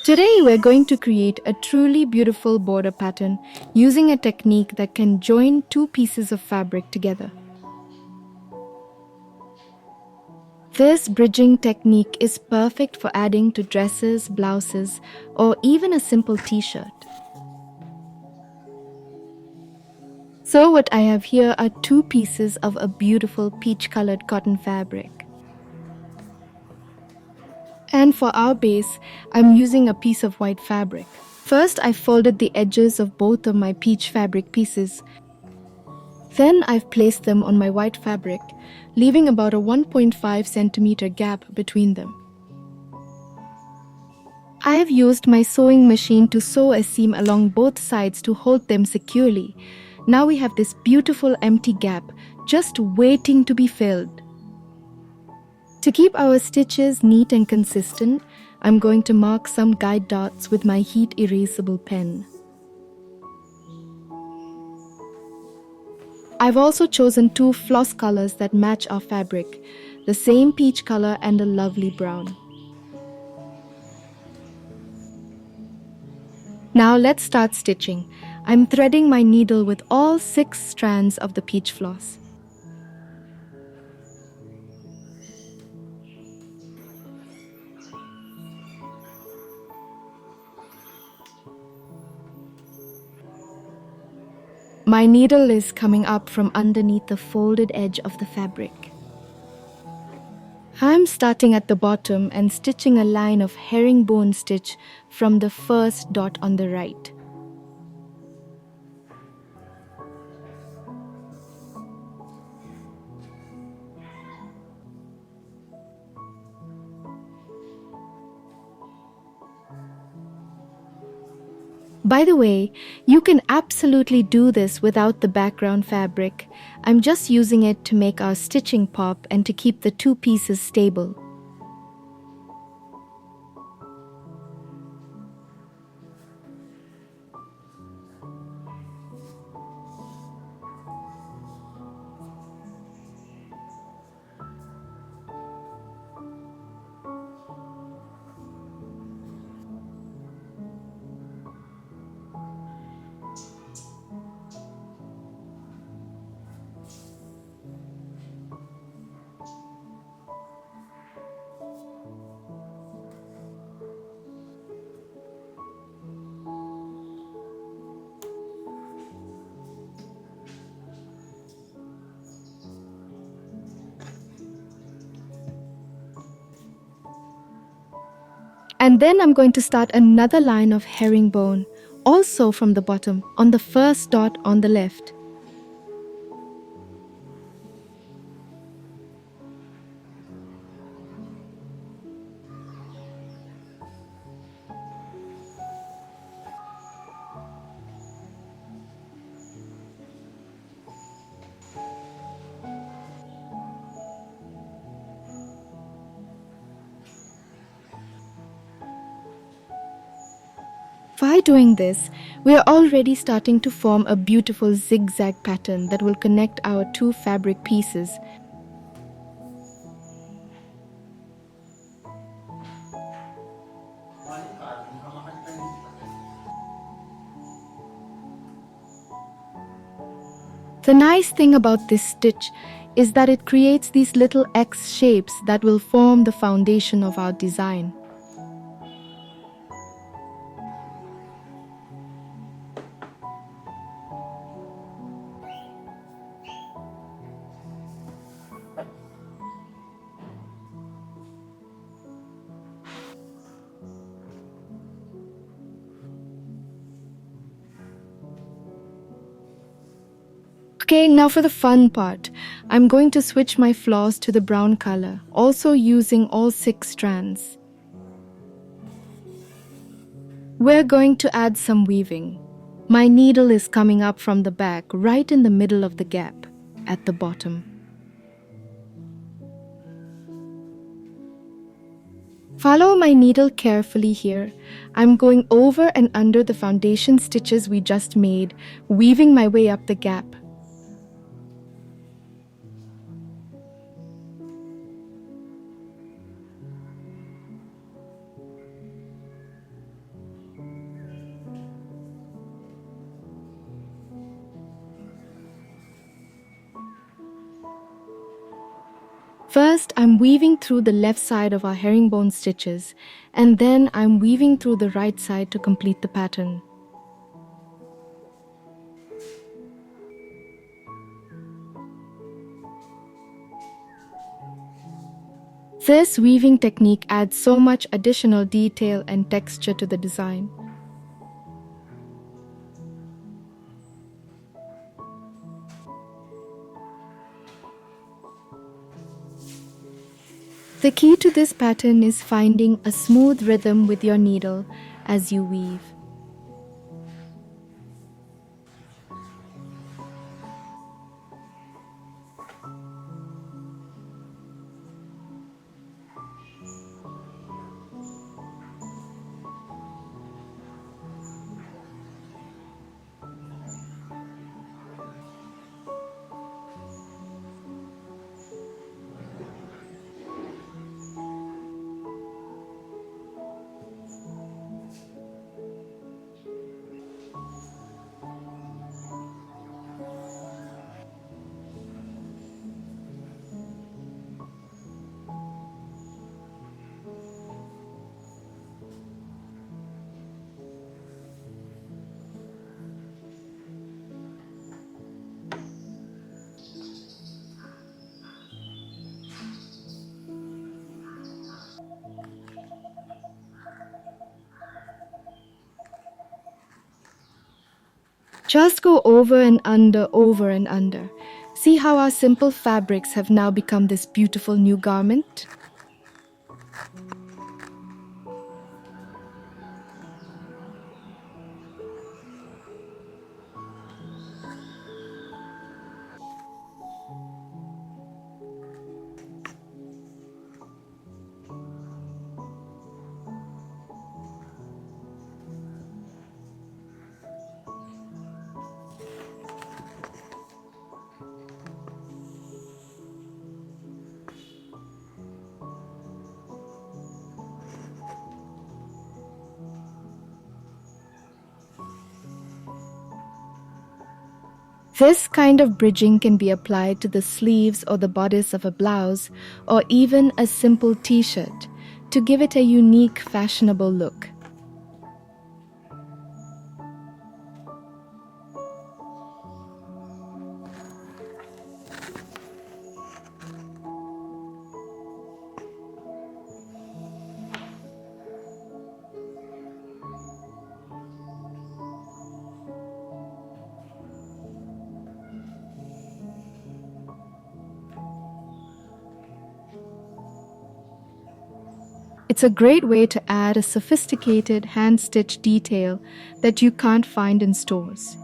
Today we're going to create a truly beautiful border pattern using a technique that can join two pieces of fabric together. This bridging technique is perfect for adding to dresses, blouses, or even a simple t-shirt. So what I have here are two pieces of a beautiful peach-colored cotton fabric. And for our base, I'm using a piece of white fabric. First, I folded the edges of both of my peach fabric pieces. Then I've placed them on my white fabric, leaving about a 1.5 centimeter gap between them. I have used my sewing machine to sew a seam along both sides to hold them securely. Now we have this beautiful empty gap, just waiting to be filled. To keep our stitches neat and consistent, I'm going to mark some guide dots with my heat erasable pen. I've also chosen two floss colors that match our fabric, the same peach color and a lovely brown. Now let's start stitching. I'm threading my needle with all 6 strands of the peach floss. My needle is coming up from underneath the folded edge of the fabric. I'm starting at the bottom and stitching a line of herringbone stitch from the first dot on the right. By the way, you can absolutely do this without the background fabric. I'm just using it to make our stitching pop and to keep the two pieces stable. And then I'm going to start another line of herringbone, also from the bottom, on the first dot on the left. By doing this, we are already starting to form a beautiful zigzag pattern that will connect our two fabric pieces. The nice thing about this stitch is that it creates these little X shapes that will form the foundation of our design. Okay, now for the fun part. I'm going to switch my floss to the brown color, also using all 6 strands. We're going to add some weaving. My needle is coming up from the back, right in the middle of the gap, at the bottom. Follow my needle carefully here. I'm going over and under the foundation stitches we just made, weaving my way up the gap. First, I'm weaving through the left side of our herringbone stitches, and then I'm weaving through the right side to complete the pattern. This weaving technique adds so much additional detail and texture to the design. The key to this pattern is finding a smooth rhythm with your needle as you weave. Just go over and under, over and under. See how our simple fabrics have now become this beautiful new garment? This kind of bridging can be applied to the sleeves or the bodice of a blouse or even a simple t-shirt to give it a unique, fashionable look. It's a great way to add a sophisticated hand-stitched detail that you can't find in stores.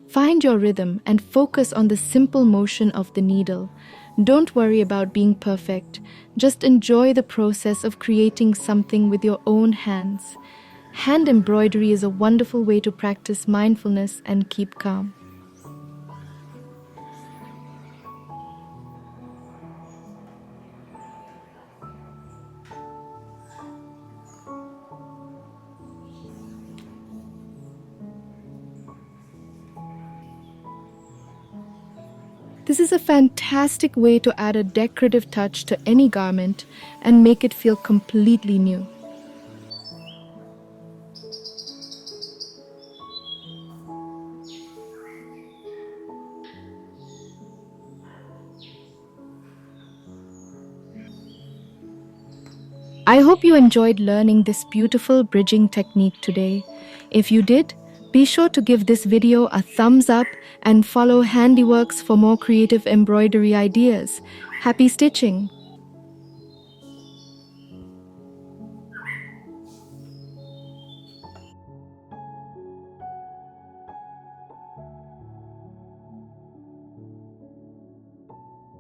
Find your rhythm and focus on the simple motion of the needle. Don't worry about being perfect. Just enjoy the process of creating something with your own hands. Hand embroidery is a wonderful way to practice mindfulness and keep calm. This is a fantastic way to add a decorative touch to any garment and make it feel completely new. I hope you enjoyed learning this beautiful bridging technique today. If you did, be sure to give this video a thumbs up and follow HandiWorks for more creative embroidery ideas. Happy stitching!